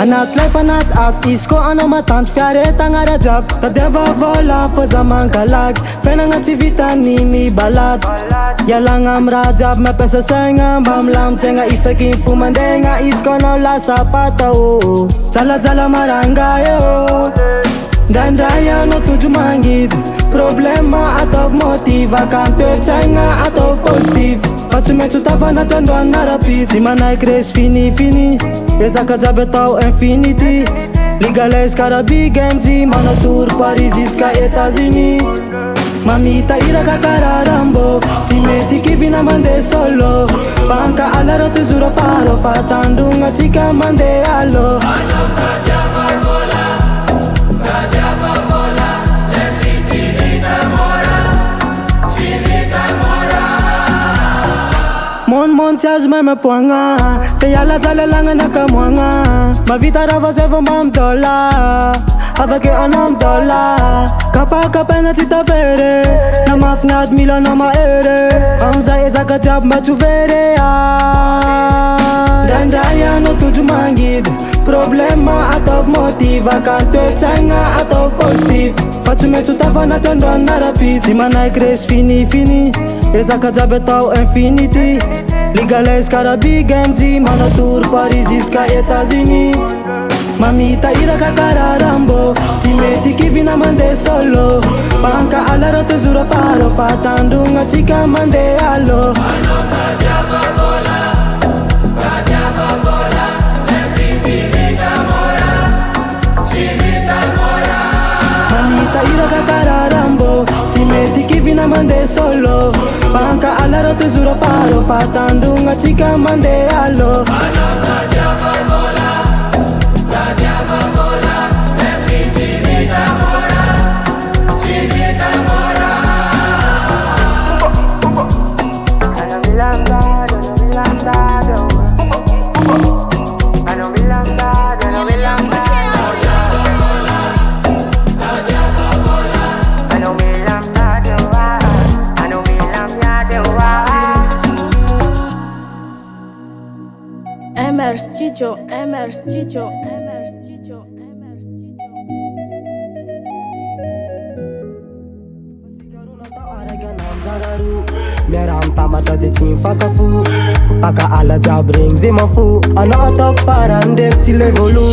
Anaty life anaty act, izy ko anao matanty fiaretagna raha jiaby. Tadiava vola fô za mangalaky, fiainagna tsy vita ny mibalady. Ialagna amy raha jiaby mampiasa saigna mba milamin-tsaigna isaky ny fo mandegna. Izy ko anao lasa pata ô, jalajala marangay ô. Ndraindray anao tojo mangidy, problema ataovy motive, akantoetsaigna ataovy positive. Fa tsy maintsy ho tavanaty androany narapitsy, tsy manaiky resy fini ezaka jiaby atao infinity. Legalize karaha big MG, manatory Paris jusqu'à États-Unis. Mamita iraka karaha Rambo, tsy mety kivina mandeha solo. Banka alara toujours afaro, fa tandrogna tsika mandeha alo. Mon tsy azo mahay mapoagna, te hialajalalagna ny akamoagna. Mavita raha vazay vao mba midôla, avake anao midôla. Kapakapaigna tsy tavery, na mafinady mila anao mahery. Amizay ezaka jiaby mba tsy ho very. Ndraindray anao tojo mangidy, problema ataovy motive, akantoetsaigna ataovy positive. Fa tsy maintsy ho tavanaty androany narapitsy, tsy manaiky resy fini ezaka jiaby atao infinity. Legalize karaha big MG, manatory Paris jusqu'à États-Unis. Mamita iraka karaha Rambo, tsy mety kivina mandeha solo. Banka alara toujours afaro, fa tandrogna tsika mandeha alo. Mamita iraka karaha Rambo, tsy mety kivina mandeha solo. Banka alara toujours afaro, fa tandrogna tsika mandeha alo. MR Studio, MR Studio, MR Studio, MR Studio. Miara mitambatra de tsy mifankafo, paka ala jiaby regny zay mafo. Anao ataoko farany ndraiky tsy le voalo.